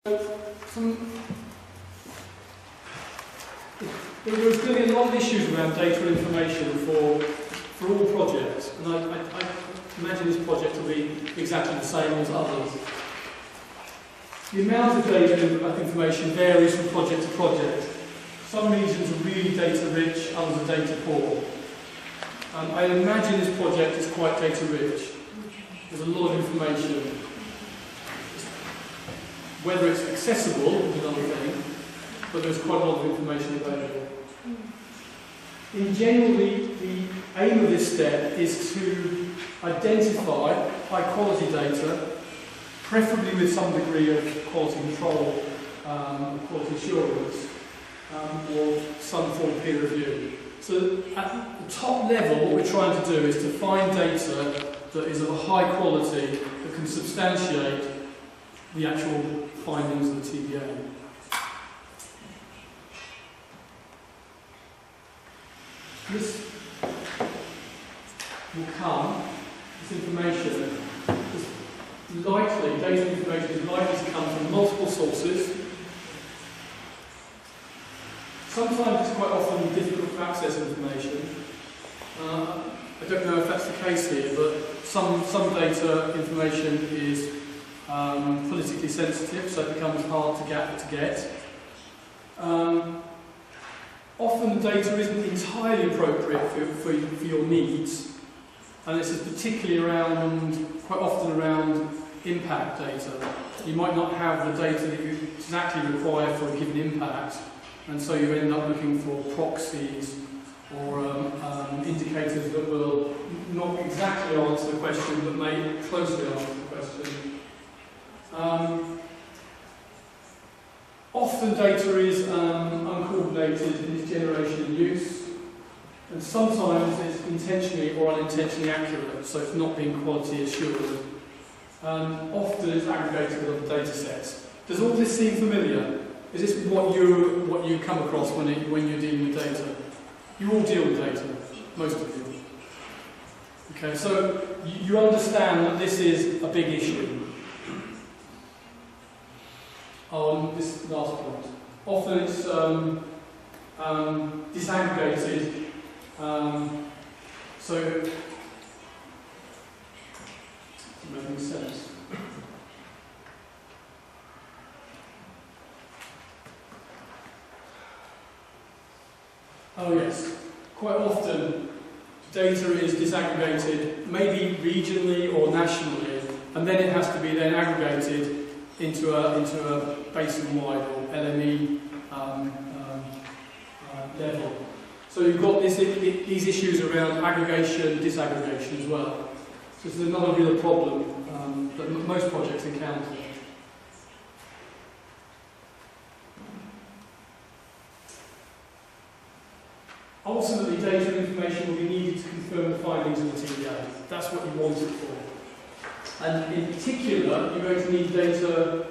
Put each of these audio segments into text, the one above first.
There's going to be a lot of issues around data and information for all projects, and I imagine this project will be exactly the same as others. The amount of data and information varies from project to project. Some regions are really data rich, others are data poor. I imagine this project is quite data rich. There's a lot of information. Whether it's accessible is another thing, but there's quite a lot of information available. In general, the aim of this step is to identify high quality data, preferably with some degree of quality control, quality assurance, or some form of peer review. So at the top level, what we're trying to do is to find data that is of a high quality, that can substantiate the actual findings of the TDA. This will come, this information is likely, data and information is likely to come from multiple sources. Sometimes it's quite often difficult to access information. I don't know if that's the case here, but some data information is politically sensitive, so it becomes hard to get. Often the data isn't entirely appropriate for your needs, and this is particularly quite often around impact data. You might not have the data that you exactly require for a given impact, and so you end up looking for proxies or indicators that will not exactly answer the question, but may closely answer the question. Often data is uncoordinated in its generation and use, and sometimes it's intentionally or unintentionally accurate, so it's not being quality assured. Often it's aggregated with other data sets. Does all this seem familiar? Is this what you come across when you're dealing with data? You all deal with data, most of you. Okay, so you understand that this is a big issue. On this last point, often it's disaggregated, so it doesn't make any sense. Oh yes, quite often data is disaggregated, maybe regionally or nationally, and then it has to be then aggregated into a basin-wide or LME level. So you've got these issues around aggregation, disaggregation as well. So this is another real problem that most projects encounter. Ultimately, data and information will be needed to confirm the findings of the TDA. That's what you want it for. And in particular, you're going to need data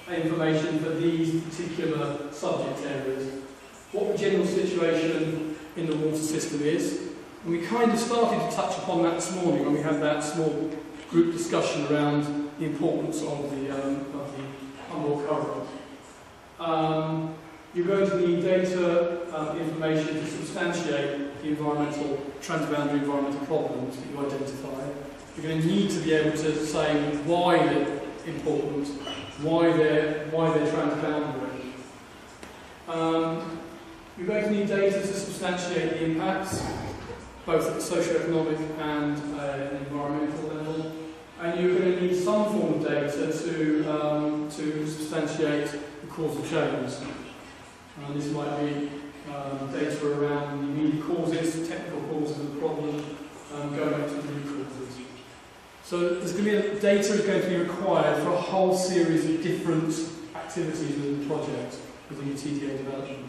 and information for these particular subject areas. What the general situation in the water system is. And we kind of started to touch upon that this morning when we had that small group discussion around the importance of the Humboldt current. You're going to need data information to substantiate the transboundary environmental problems that you identify. You're going to need to be able to say why they're important, why they're transboundary. You're going to need data to substantiate the impacts, both at the socio-economic and an environmental level. And you're going to need some form of data to substantiate the causal chains. And this might be data around the immediate causes, technical causes of the problem, going up to the root causes. So there's going to be data is going to be required for a whole series of different activities within the project, within the TDA development.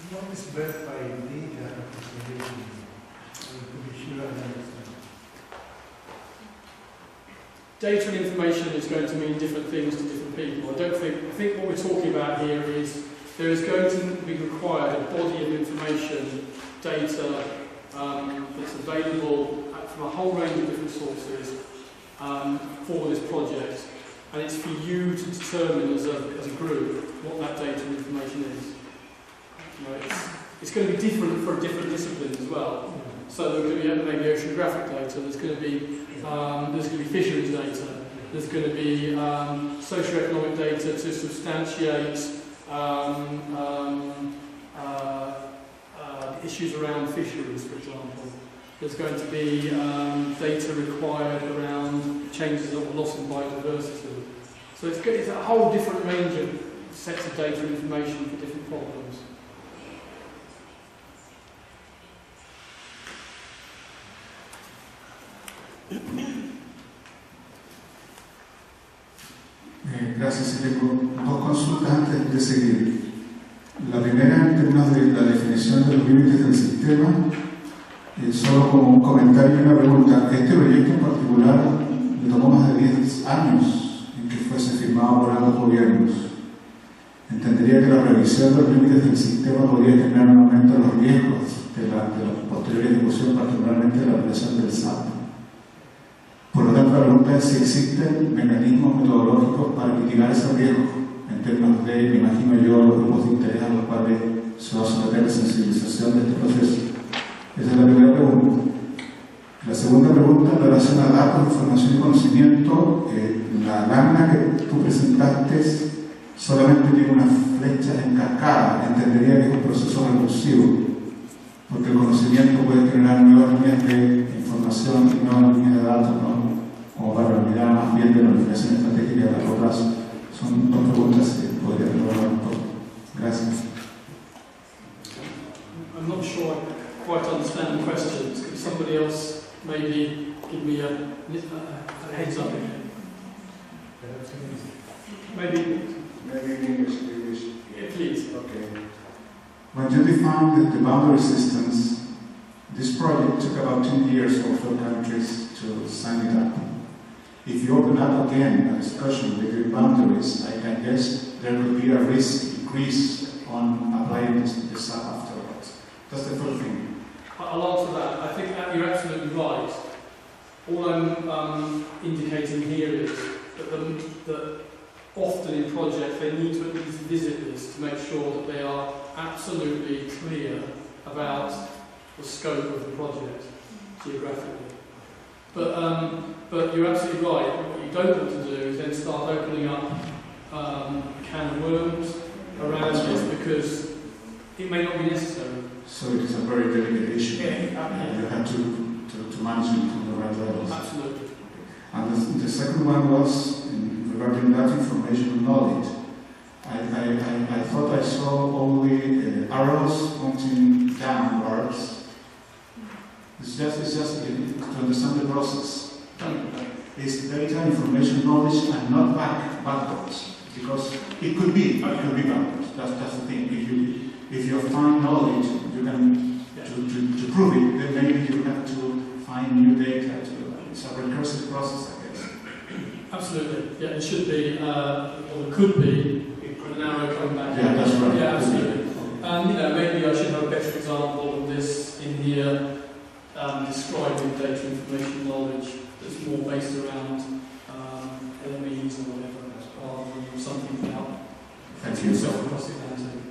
What is meant by data representation? To be sure I understand. Data and information is going to mean different things to different people. I think what we're talking about here is there is going to be required a body of information, data, that's available from a whole range of different sources for this project. and it's for you to determine as a group what that data and information is. You know, it's going to be different for different disciplines as well. So there's going to be maybe oceanographic data, there's going to be fisheries data, there's going to be socioeconomic data to substantiate issues around fisheries, for example. There's going to be data required around changes or loss in biodiversity. So it's a whole different range of sets of data and information for different problems. Gracias. Tengo dos consultas antes de seguir. La primera, en términos de la definición de los límites del sistema, solo como un comentario y una pregunta. Este proyecto en particular le tomó más de 10 años en que fuese firmado por ambos gobiernos. Entendería que la revisión de los límites del sistema podría generar un aumento de los riesgos de la posterior ejecución, particularmente de la operación del SAP. Por lo tanto, la pregunta es si existen mecanismos metodológicos para mitigar ese riesgo, en términos de, me imagino yo, los grupos de interés a los cuales se va a someter la sensibilización de este proceso. Esa es la primera pregunta. La segunda pregunta, en relación a datos, información y conocimiento, la lámina que tú presentaste solamente tiene unas flechas en cascada. Entendería que es un proceso recursivo, porque el conocimiento puede generar nuevas líneas de información y nuevas líneas de datos, ¿no? Como para mirar más bien de la planificación estratégica a largo plazo. Son dos preguntas que podría elaborar un poco. Gracias. I'm not sure I quite understand the questions. Could somebody else maybe give me a heads up? Maybe in English. Yeah, please. Okay. When you defined the boundary systems, this project took about 2 years for 4 countries to sign it up. If you open up again a discussion with boundaries, I guess there could be a risk increase on applying the SAP afterwards. That's the first thing. I'll answer that. I think that you're absolutely right. All I'm indicating here is that often in projects they need to at least visit this to make sure that they are absolutely clear about the scope of the project geographically. But you're absolutely right. What you don't want to do is then start opening up a can of worms around this because it may not be necessary. So it is a very delicate issue. Yeah. You have to manage it from the right levels. Absolutely. And the second one was regarding that information and knowledge. I thought I saw only arrows pointing downwards. It's just to understand the process. It's data, information, knowledge, and not backwards. Because it could be backwards. That's the thing. If you find knowledge, you can to prove it. Then maybe you have to find new data. It's a recursive process, I guess. Absolutely. Yeah, it should be, or it could be, an arrow coming back. Yeah, that's right. Yeah, absolutely. And maybe I should have a better example of this in here, describing data, information, knowledge that's more based around LMEs or whatever, rather than something about across the Atlantic.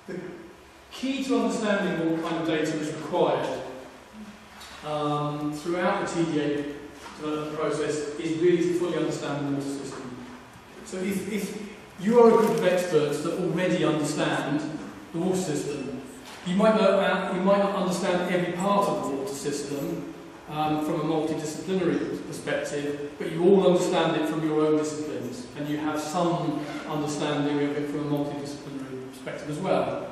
Okay. The key to understanding what kind of data is required throughout the TDA development process is really to fully understand the water system. So if you are a group of experts that already understand the water system, you might not understand every part of the water system from a multidisciplinary perspective, but you all understand it from your own disciplines, and you have some understanding of it from a multidisciplinary perspective as well.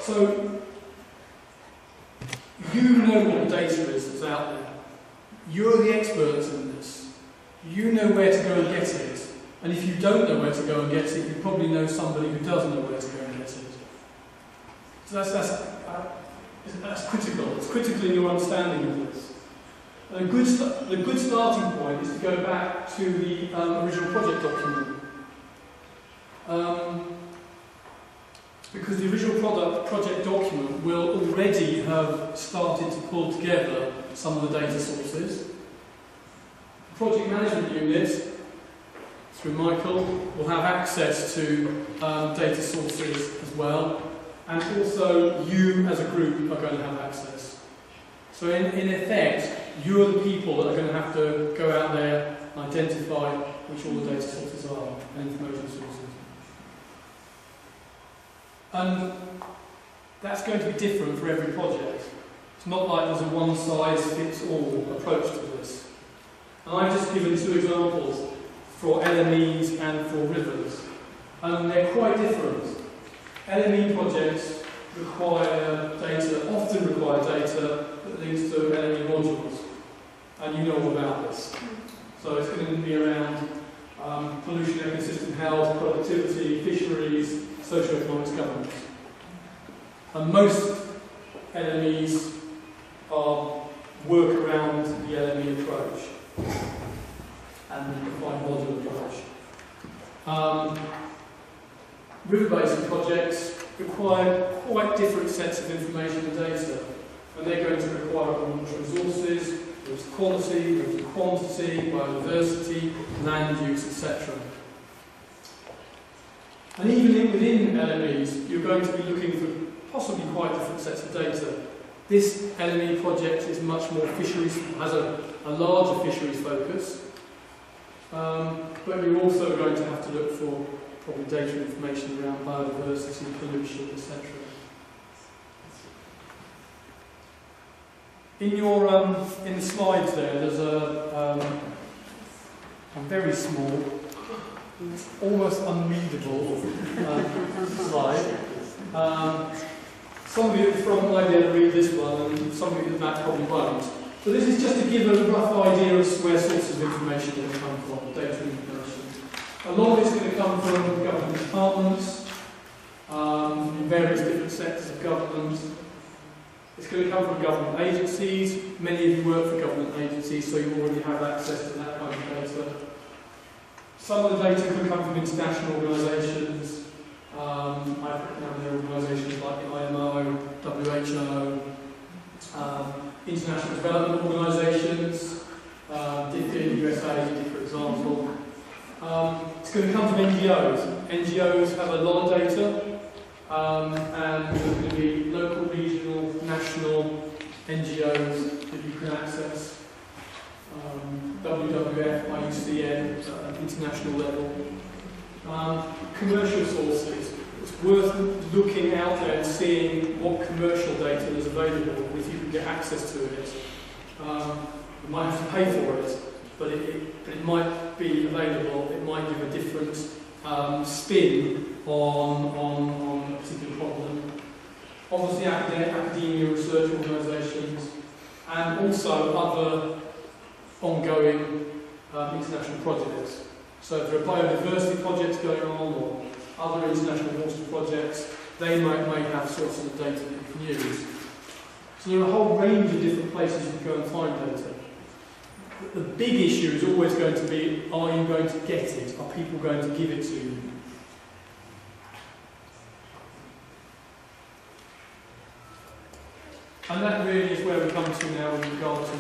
So you know what the data is that's out there. You're the experts in this. You know where to go and get it. And if you don't know where to go and get it, you probably know somebody who does know where to go and get it. So that's critical. It's critical in your understanding of this. And the good starting point is to go back to the original project document. Because the original project document will already have started to pull together some of the data sources. The project management unit, through Michael, will have access to data sources as well, and also you as a group are going to have access. So in effect, you're the people that are going to have to go out there and identify which all the data sources are and information sources. And that's going to be different for every project. It's not like there's a one-size-fits-all approach to this. And I've just given 2 examples for LMEs and for rivers. And they're quite different. LME projects often require data that links to LME modules. And you know all about this. So it's going to be around pollution, ecosystem health, productivity, fisheries, socio-economic governance. And most LMEs work around the LME approach and the defined module approach. River basin projects require quite different sets of information and data, and they're going to require water resources, water quality, water quantity, biodiversity, land use, etc. And even within LMEs, you're going to be looking for possibly quite different sets of data. This LME project is much more fisheries, has a larger fisheries focus, but you're also going to have to look for probably data information around biodiversity, pollution, etc. In the slides there's a very small, almost unreadable slide. Some of you at the front might be able to read this one, and some of you at the back probably won't. So this is just to give a rough idea of where sources of information are going to come from, data information. A lot of it's going to come from government departments, in various different sectors of government. It's going to come from government agencies. Many of you work for government agencies, so you already have access to that kind of data. Some of the data could come from international organisations. I've written down there organisations like the IMO, WHO, international development organisations, DFID, USAID, for example. It's going to come from NGOs. NGOs have a lot of data, and there's going to be local, regional, national NGOs that you can access. WWF, IUCN, international level. Commercial sources. It's worth looking out there and seeing what commercial data is available, if you can get access to it. You might have to pay for it, but it might be available. It might give a different spin on a particular problem. Obviously, academia, research organisations, and also other ongoing international projects. So if there are biodiversity projects going on, or other international water projects, they may have sources of data that you can use. So there are a whole range of different places you can go and find data. But the big issue is always going to be, are you going to get it? Are people going to give it to you? And that really is where we come to now in regard to